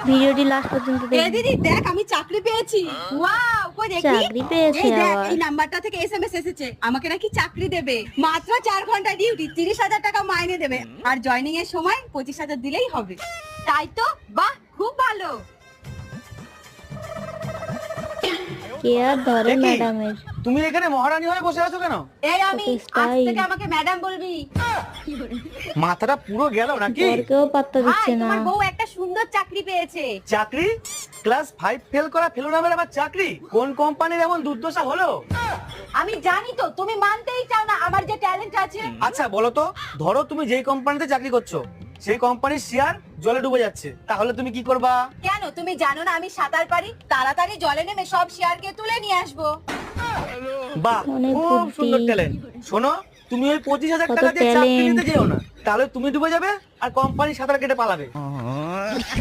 ভিডিওটি লাস্ট পর্যন্ত এ দেখুন। দিদি দেখ আমি চাকরি পেয়েছি। ওয়াও, কই দেখি। চাকরি পেয়েছে এই দেখ, আবার। এই নাম্বারটা থেকে এসএমএস এসেছে, আমাকে নাকি চাকরি দেবে। মাত্র 4 ঘন্টা ডিউটি, 30,000 টাকা মাইনে দেবে, আর জয়েনিং এর সময় 25,000 দিলেই হবে। তাই তো, বাহ, খুব ভালো। কে আর ধরে এ কি? ম্যাডামের। তুমি এখানে মহারানী হয়ে বসে আছো কেন? এই আমি, কত আজ style। থেকে আমাকে ম্যাডাম বলবি। মাথাটা পুরো গেল নাকি? বরকেও পাত্তা ভাই, দিচ্ছে না। তোমার বউ একটা সুন্দর চাকরি পেয়েছে। চাকরি? ক্লাস 5 ফেল করা ফেলো নামের আবার চাকরি? কোন কোম্পানির এমন দুর্দশা হলো? আমি জানি তো, তুমি মানতেই চাও না আমার যে ট্যালেন্ট আছে। আচ্ছা বলো তো, ধরো তুমি যেই কোম্পানিতে চাকরি করছো সেই কোম্পানির শেয়ার জলে ডুবে যাচ্ছে, তাহলে তুমি কি করবা? কেন, তুমি জানো না আমি সাঁতার পারি? তাড়াতাড়ি জলে নেমে সব শেয়ারকে তুলে নিয়ে আসবো। বাহ, অনেক খুব বুদ্ধি। সুন্দর ট্যালেন্ট। শোনো, তুমি ওই 25,000 কত টাকা দিয়ে চাকরি talent। নিতে যেও না, তাহলে তুমি ডুবে যাবে আর কোম্পানি সাঁতার কেটে পালাবে।